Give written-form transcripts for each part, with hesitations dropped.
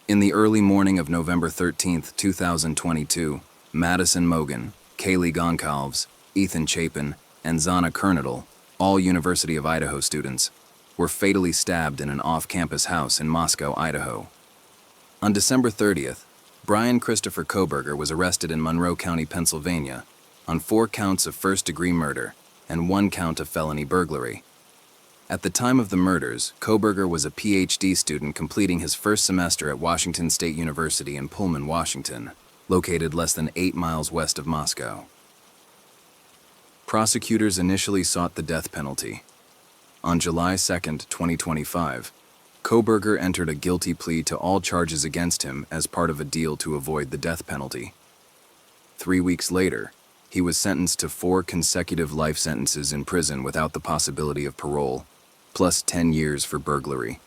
In the early morning of November 13th, 2022, Madison Mogen, Kaylee Goncalves, Ethan Chapin, and Zana Kernodle, all University of Idaho students, were fatally stabbed in an off-campus house in Moscow, Idaho. On December 30th, Bryan Kohberger was arrested in Monroe County, Pennsylvania, on 4 counts of first-degree murder and 1 count of felony burglary. At the time of the murders, Kohberger was a PhD student completing his first semester at Washington State University in Pullman, Washington, located less than 8 miles west of Moscow. Prosecutors initially sought the death penalty. On July 2, 2025, Kohberger entered a guilty plea to all charges against him as part of a deal to avoid the death penalty. 3 weeks later, he was sentenced to 4 consecutive life sentences in prison without the possibility of parole, plus 10 years for burglary.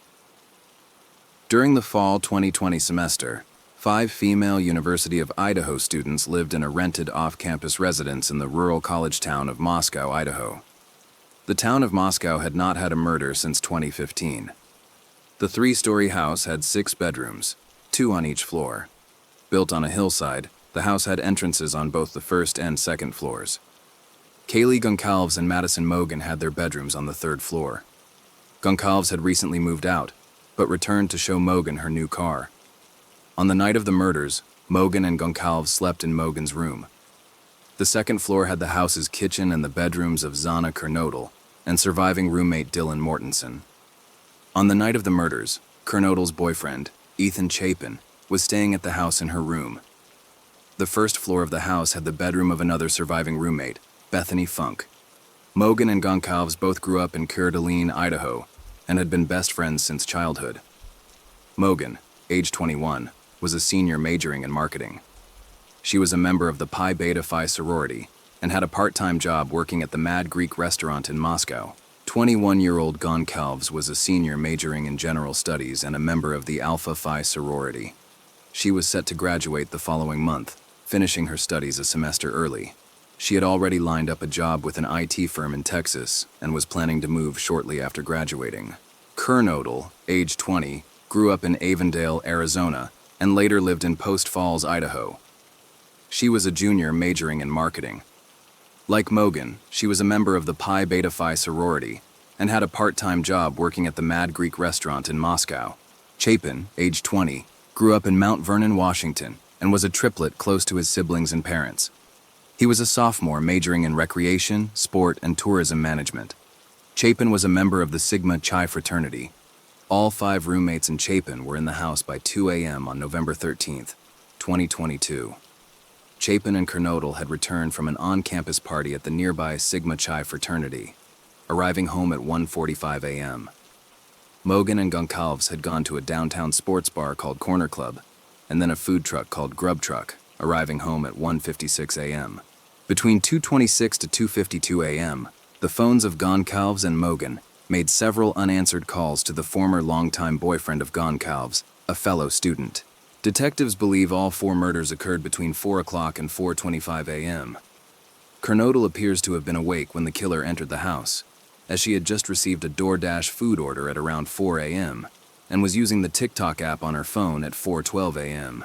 During the fall 2020 semester, 5 female University of Idaho students lived in a rented off-campus residence in the rural college town of Moscow, Idaho. The town of Moscow had not had a murder since 2015. The 3-story house had 6 bedrooms, 2 on each floor. Built on a hillside, the house had entrances on both the first and second floors. Kaylee Goncalves and Madison Mogen had their bedrooms on the 3rd floor. Goncalves had recently moved out, but returned to show Mogen her new car. On the night of the murders, Mogen and Goncalves slept in Mogen's room. The 2nd floor had the house's kitchen and the bedrooms of Zana Kernodle and surviving roommate Dylan Mortensen. On the night of the murders, Kernodle's boyfriend, Ethan Chapin, was staying at the house in her room. The 1st floor of the house had the bedroom of another surviving roommate, Bethany Funk. Mogen and Goncalves both grew up in Coeur d'Alene, Idaho, and had been best friends since childhood. Mogen, age 21, was a senior majoring in marketing. She was a member of the Pi Beta Phi sorority and had a part-time job working at the Mad Greek restaurant in Moscow. 21-year-old Goncalves was a senior majoring in general studies and a member of the Alpha Phi sorority. She was set to graduate the following month, finishing her studies a semester early. She had already lined up a job with an IT firm in Texas and was planning to move shortly after graduating. Kernodle, age 20, grew up in Avondale, Arizona, and later lived in Post Falls, Idaho. She was a junior majoring in marketing. Like Mogen, she was a member of the Pi Beta Phi sorority and had a part-time job working at the Mad Greek restaurant in Moscow. Chapin, age 20, grew up in Mount Vernon, Washington, and was a triplet close to his siblings and parents. He was a sophomore majoring in recreation, sport, and tourism management. Chapin was a member of the Sigma Chi fraternity. All 5 roommates and Chapin were in the house by 2 a.m. on November 13th, 2022. Chapin and Kernodle had returned from an on-campus party at the nearby Sigma Chi fraternity, arriving home at 1:45 a.m. Mogen and Goncalves had gone to a downtown sports bar called Corner Club, and then a food truck called Grub Truck, arriving home at 1:56 a.m. Between 2:26 to 2:52 a.m., the phones of Goncalves and Mogen made several unanswered calls to the former longtime boyfriend of Goncalves, a fellow student. Detectives believe all 4 murders occurred between 4 o'clock and 4:25 a.m. Kernodle appears to have been awake when the killer entered the house, as she had just received a DoorDash food order at around 4 a.m. and was using the TikTok app on her phone at 4:12 a.m.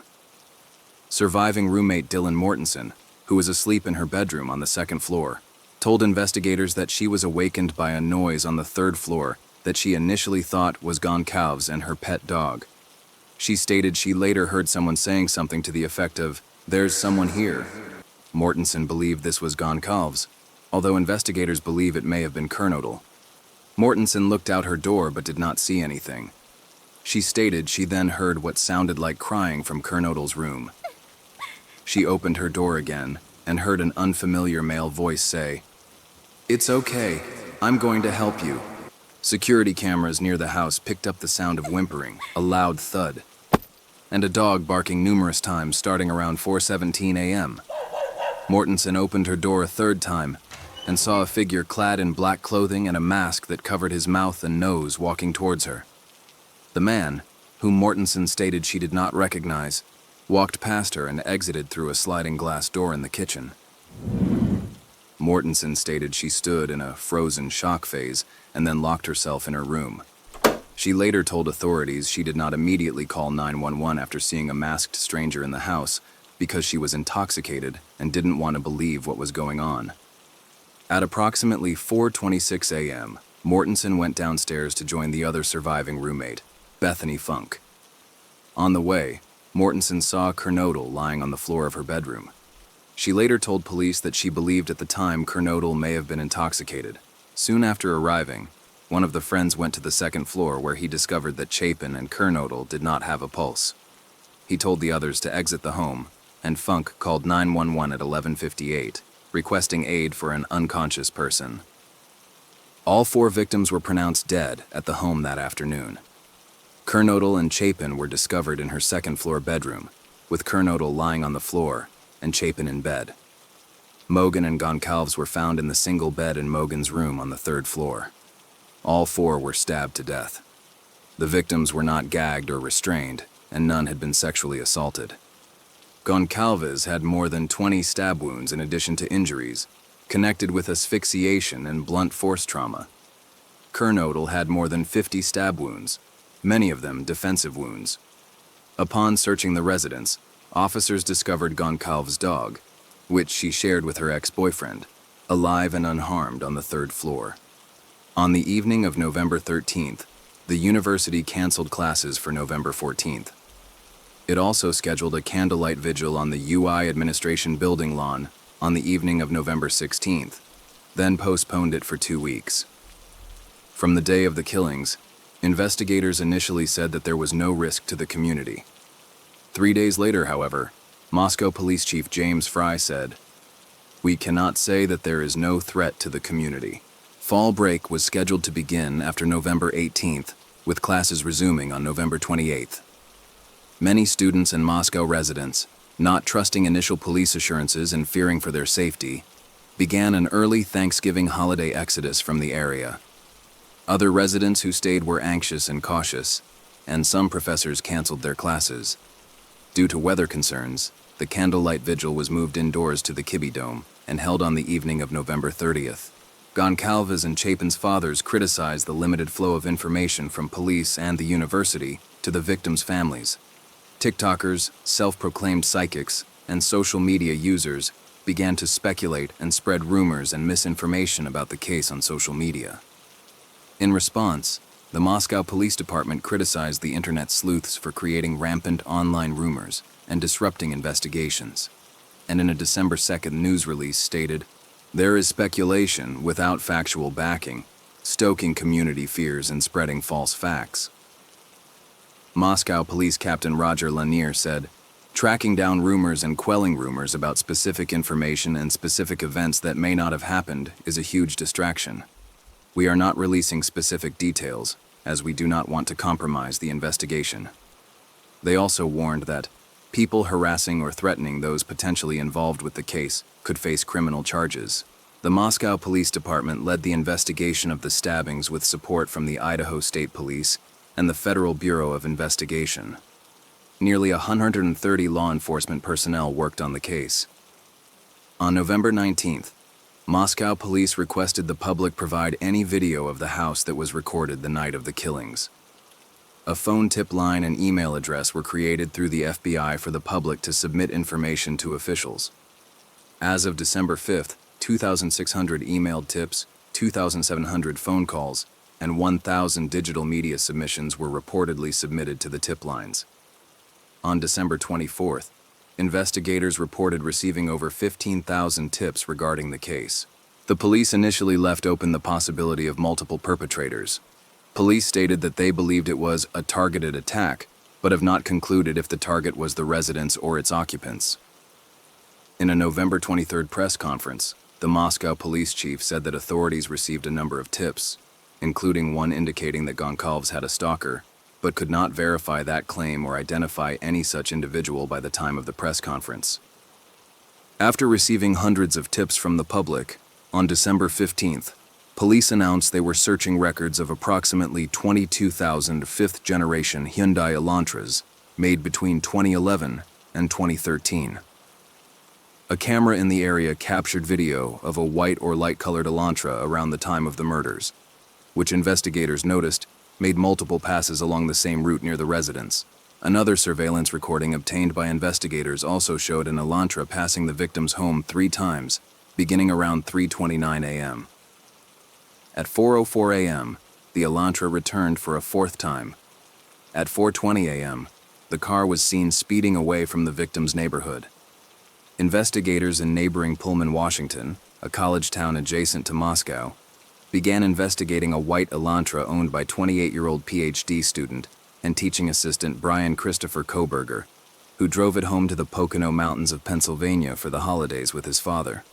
Surviving roommate Dylan Mortensen, who was asleep in her bedroom on the 2nd floor, told investigators that she was awakened by a noise on the 3rd floor that she initially thought was Goncalves and her pet dog. She stated she later heard someone saying something to the effect of, "There's someone here." Mortensen believed this was Goncalves, although investigators believe it may have been Kernodle. Mortensen looked out her door but did not see anything. She stated she then heard what sounded like crying from Kernodle's room. She opened her door again and heard an unfamiliar male voice say, "It's okay, I'm going to help you." Security cameras near the house picked up the sound of whimpering, a loud thud, and a dog barking numerous times starting around 4:17 a.m. Mortensen opened her door a 3rd time and saw a figure clad in black clothing and a mask that covered his mouth and nose walking towards her. The man, whom Mortensen stated she did not recognize, walked past her and exited through a sliding glass door in the kitchen. Mortensen stated she stood in a frozen shock phase and then locked herself in her room. She later told authorities she did not immediately call 911 after seeing a masked stranger in the house because she was intoxicated and didn't want to believe what was going on. At approximately 4:26 a.m., Mortensen went downstairs to join the other surviving roommate, Bethany Funk. On the way, Mortensen saw Kernodle lying on the floor of her bedroom. She later told police that she believed at the time Kernodle may have been intoxicated. Soon after arriving, one of the friends went to the second floor where he discovered that Chapin and Kernodle did not have a pulse. He told the others to exit the home, and Funk called 911 at 11:58, requesting aid for an unconscious person. All 4 victims were pronounced dead at the home that afternoon. Kernodle and Chapin were discovered in her second-floor bedroom, with Kernodle lying on the floor and Chapin in bed. Mogan and Goncalves were found in the single bed in Mogan's room on the 3rd floor. All 4 were stabbed to death. The victims were not gagged or restrained, and none had been sexually assaulted. Goncalves had more than 20 stab wounds in addition to injuries, connected with asphyxiation and blunt force trauma. Kernodle had more than 50 stab wounds, many of them defensive wounds. Upon searching the residence, officers discovered Goncalves' dog, which she shared with her ex-boyfriend, alive and unharmed on the 3rd floor. On the evening of November 13th, the university canceled classes for November 14th. It also scheduled a candlelight vigil on the UI administration building lawn on the evening of November 16th, then postponed it for 2 weeks. From the day of the killings, investigators initially said that there was no risk to the community. 3 days later, however, Moscow Police Chief James Fry said, "We cannot say that there is no threat to the community." Fall break was scheduled to begin after November 18th, with classes resuming on November 28th. Many students and Moscow residents, not trusting initial police assurances and fearing for their safety, began an early Thanksgiving holiday exodus from the area. Other residents who stayed were anxious and cautious, and some professors canceled their classes. Due to weather concerns, the candlelight vigil was moved indoors to the Kibbe Dome and held on the evening of November 30th. Goncalves and Chapin's fathers criticized the limited flow of information from police and the university to the victims' families. TikTokers, self-proclaimed psychics, and social media users began to speculate and spread rumors and misinformation about the case on social media. In response, the Moscow Police Department criticized the internet sleuths for creating rampant online rumors and disrupting investigations, and in a December 2nd news release stated, "There is speculation without factual backing, stoking community fears and spreading false facts." Moscow Police Captain Roger Lanier said, "Tracking down rumors and quelling rumors about specific information and specific events that may not have happened is a huge distraction. We are not releasing specific details, as we do not want to compromise the investigation." They also warned that people harassing or threatening those potentially involved with the case could face criminal charges. The Moscow Police Department led the investigation of the stabbings with support from the Idaho State Police and the Federal Bureau of Investigation. Nearly 130 law enforcement personnel worked on the case. On November 19th, Moscow police requested the public provide any video of the house that was recorded the night of the killings. A phone tip line and email address were created through the FBI for the public to submit information to officials. As of December 5th, 2,600 emailed tips, 2,700 phone calls, and 1,000 digital media submissions were reportedly submitted to the tip lines. On December 24th, investigators reported receiving over 15,000 tips regarding the case. The police initially left open the possibility of multiple perpetrators. Police stated that they believed it was a targeted attack, but have not concluded if the target was the residence or its occupants. In a November 23rd press conference, the Moscow police chief said that authorities received a number of tips, including one indicating that Goncalves had a stalker, but could not verify that claim or identify any such individual by the time of the press conference. After receiving hundreds of tips from the public, on December 15th, police announced they were searching records of approximately 22,000 fifth-generation Hyundai Elantras made between 2011 and 2013. A camera in the area captured video of a white or light-colored Elantra around the time of the murders, which investigators noticed made multiple passes along the same route near the residence. Another surveillance recording obtained by investigators also showed an Elantra passing the victim's home 3 times, beginning around 3:29 a.m. At 4:04 a.m., the Elantra returned for a 4th time. At 4:20 a.m., the car was seen speeding away from the victim's neighborhood. Investigators in neighboring Pullman, Washington, a college town adjacent to Moscow, began investigating a white Elantra owned by 28-year-old PhD student and teaching assistant Bryan Kohberger, who drove it home to the Pocono Mountains of Pennsylvania for the holidays with his father.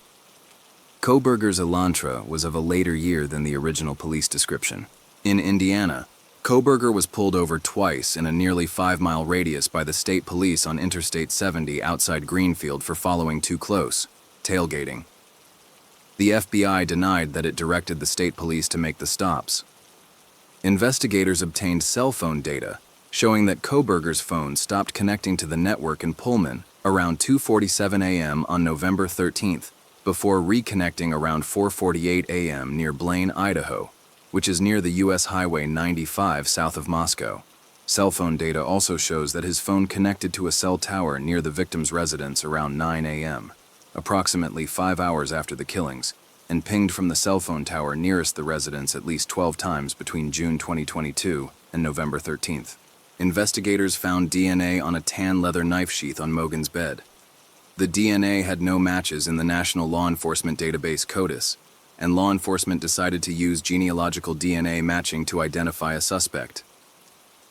Kohberger's Elantra was of a later year than the original police description. In Indiana, Kohberger was pulled over twice in a nearly 5-mile radius by the state police on Interstate 70 outside Greenfield for following too close, tailgating. The FBI denied that it directed the state police to make the stops. Investigators obtained cell phone data showing that Kohberger's phone stopped connecting to the network in Pullman around 2:47 a.m. on November 13th, before reconnecting around 4:48 a.m. near Blaine, Idaho, which is near the U.S. Highway 95 south of Moscow. Cell phone data also shows that his phone connected to a cell tower near the victim's residence around 9 a.m., approximately 5 hours after the killings, and pinged from the cell phone tower nearest the residence at least 12 times between June 2022 and November 13th. Investigators found DNA on a tan leather knife sheath on Mogan's bed. The DNA had no matches in the National Law Enforcement Database CODIS, and law enforcement decided to use genealogical DNA matching to identify a suspect.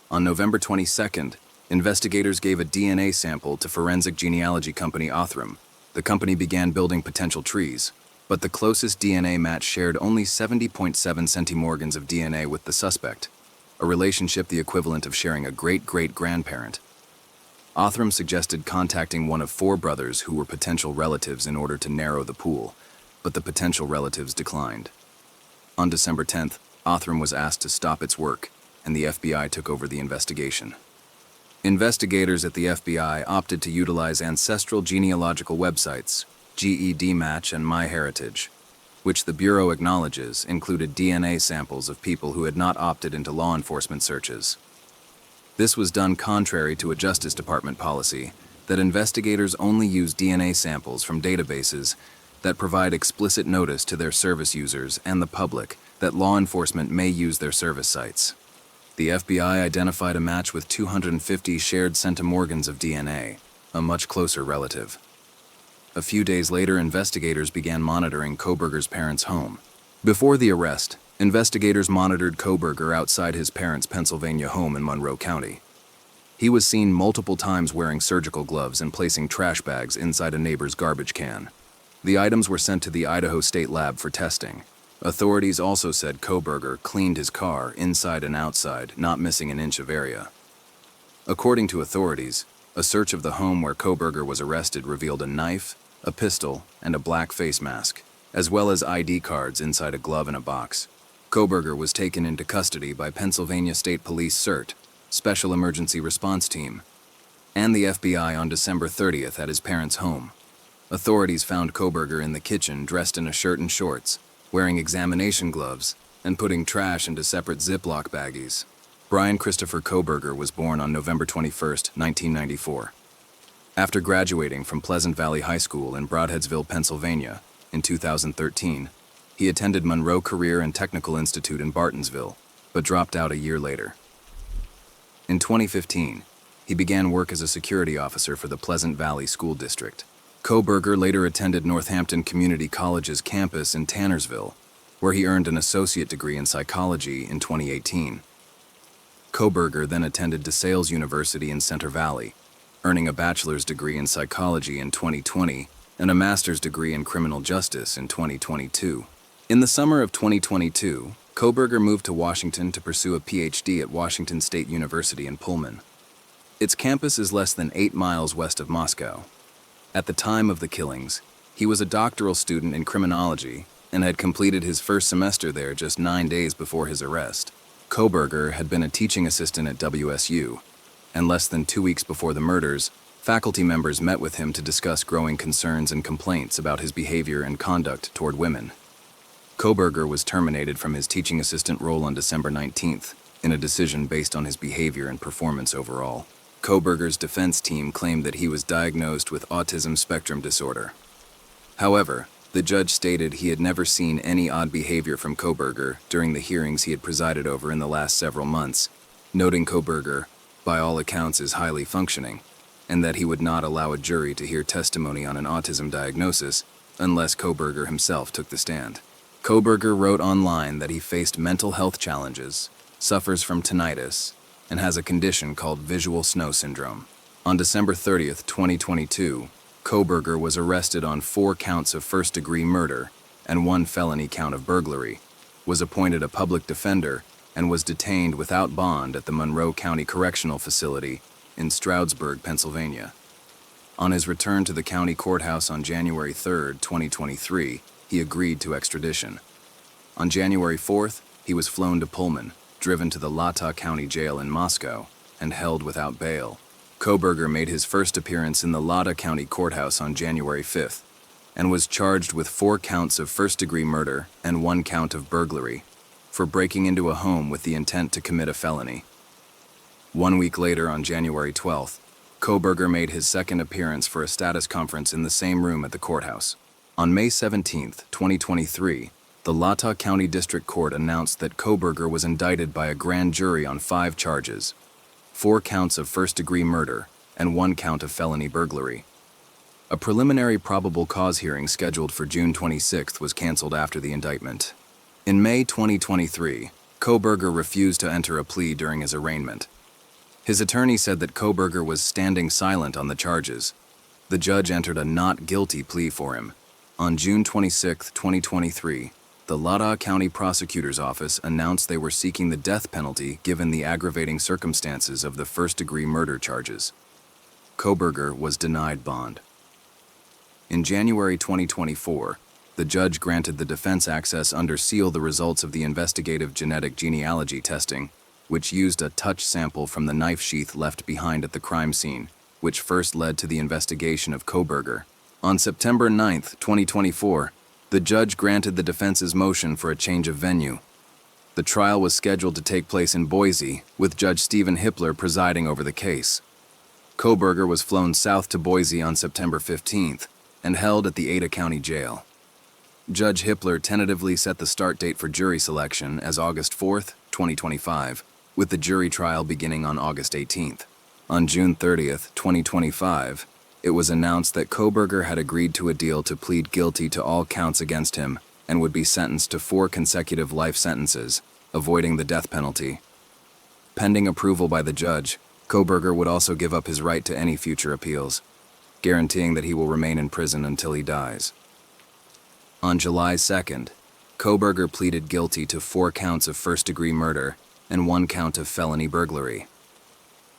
On November 22nd, investigators gave a DNA sample to forensic genealogy company Othram. The company began building potential trees, but the closest DNA match shared only 70.7 centimorgans of DNA with the suspect, a relationship the equivalent of sharing a great-great-grandparent. Othram suggested contacting one of 4 brothers who were potential relatives in order to narrow the pool, but the potential relatives declined. On December 10th, Othram was asked to stop its work, and the FBI took over the investigation. Investigators at the FBI opted to utilize ancestral genealogical websites, GEDmatch and MyHeritage, which the Bureau acknowledges included DNA samples of people who had not opted into law enforcement searches. This was done contrary to a Justice Department policy that investigators only use DNA samples from databases that provide explicit notice to their service users and the public that law enforcement may use their service sites. The FBI identified a match with 250 shared centimorgans of DNA, a much closer relative. A few days later, investigators began monitoring Kohberger's parents' home. Before the arrest, investigators monitored Kohberger outside his parents' Pennsylvania home in Monroe County. He was seen multiple times wearing surgical gloves and placing trash bags inside a neighbor's garbage can. The items were sent to the Idaho State Lab for testing. Authorities also said Kohberger cleaned his car inside and outside, not missing an inch of area. According to authorities, a search of the home where Kohberger was arrested revealed a knife, a pistol, and a black face mask, as well as ID cards inside a glove in a box. Kohberger was taken into custody by Pennsylvania State Police CERT, Special Emergency Response Team, and the FBI on December 30th at his parents' home. Authorities found Kohberger in the kitchen dressed in a shirt and shorts, wearing examination gloves, and putting trash into separate Ziploc baggies. Bryan Kohberger was born on November 21, 1994. After graduating from Pleasant Valley High School in Broadheadsville, Pennsylvania, in 2013, he attended Monroe Career and Technical Institute in Bartonsville, but dropped out a year later. In 2015, he began work as a security officer for the Pleasant Valley School District. Kohberger later attended Northampton Community College's campus in Tannersville, where he earned an associate degree in psychology in 2018. Kohberger then attended DeSales University in Center Valley, earning a bachelor's degree in psychology in 2020 and a master's degree in criminal justice in 2022. In the summer of 2022, Kohberger moved to Washington to pursue a PhD at Washington State University in Pullman. Its campus is less than 8 miles west of Moscow. At the time of the killings, he was a doctoral student in criminology and had completed his first semester there just 9 days before his arrest. Kohberger had been a teaching assistant at WSU, and less than 2 weeks before the murders, faculty members met with him to discuss growing concerns and complaints about his behavior and conduct toward women. Kohberger was terminated from his teaching assistant role on December 19th, in a decision based on his behavior and performance overall. Kohberger's defense team claimed that he was diagnosed with autism spectrum disorder. However, the judge stated he had never seen any odd behavior from Kohberger during the hearings he had presided over in the last several months, noting Kohberger, by all accounts, is highly functioning, and that he would not allow a jury to hear testimony on an autism diagnosis unless Kohberger himself took the stand. Kohberger wrote online that he faced mental health challenges, suffers from tinnitus, and has a condition called visual snow syndrome. On December 30th, 2022, Kohberger was arrested on 4 counts of first-degree murder and 1 felony count of burglary, was appointed a public defender, and was detained without bond at the Monroe County Correctional Facility in Stroudsburg, Pennsylvania. On his return to the county courthouse on January 3, 2023, he agreed to extradition. On January 4th, he was flown to Pullman, driven to the Latah County Jail in Moscow, and held without bail. Kohberger made his first appearance in the Latah County Courthouse on January 5th, and was charged with 4 counts of first-degree murder and 1 count of burglary for breaking into a home with the intent to commit a felony. 1 week later, on January 12th, Kohberger made his second appearance for a status conference in the same room at the courthouse. On May 17, 2023, the Latah County District Court announced that Kohberger was indicted by a grand jury on 5 charges, 4 counts of first-degree murder and 1 count of felony burglary. A preliminary probable cause hearing scheduled for June 26 was canceled after the indictment. In May 2023, Kohberger refused to enter a plea during his arraignment. His attorney said that Kohberger was standing silent on the charges. The judge entered a not guilty plea for him. On June 26, 2023, the Latah County Prosecutor's Office announced they were seeking the death penalty given the aggravating circumstances of the first-degree murder charges. Kohberger was denied bond. In January 2024, the judge granted the defense access under seal the results of the investigative genetic genealogy testing, which used a touch sample from the knife sheath left behind at the crime scene, which first led to the investigation of Kohberger. On September 9, 2024, the judge granted the defense's motion for a change of venue. The trial was scheduled to take place in Boise, with Judge Stephen Hippler presiding over the case. Kohberger was flown south to Boise on September 15th and held at the Ada County Jail. Judge Hippler tentatively set the start date for jury selection as August 4, 2025, with the jury trial beginning on August 18th. On June 30, 2025, it was announced that Kohberger had agreed to a deal to plead guilty to all counts against him and would be sentenced to 4 consecutive life sentences, avoiding the death penalty. Pending approval by the judge, Kohberger would also give up his right to any future appeals, guaranteeing that he will remain in prison until he dies. On July 2nd, Kohberger pleaded guilty to 4 counts of first-degree murder and 1 count of felony burglary.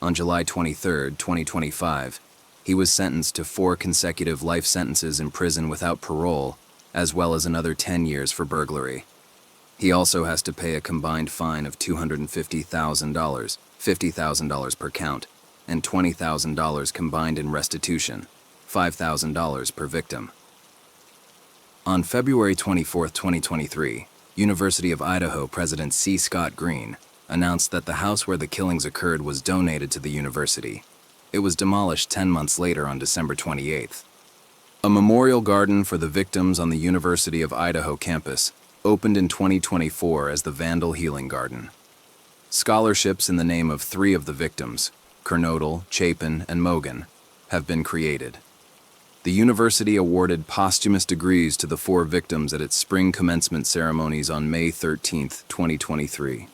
On July 23, 2025, he was sentenced to 4 consecutive life sentences in prison without parole, as well as another 10 years for burglary. He also has to pay a combined fine of $250,000, $50,000 per count, and $20,000 combined in restitution, $5,000 per victim. On February 24, 2023, University of Idaho President C. Scott Green announced that the house where the killings occurred was donated to the university. It was demolished 10 months later on December 28th. A memorial garden for the victims on the University of Idaho campus opened in 2024 as the Vandal Healing Garden. Scholarships in the name of 3 of the victims, Kernodle, Chapin, and Mogan, have been created. The university awarded posthumous degrees to the 4 victims at its spring commencement ceremonies on May 13, 2023.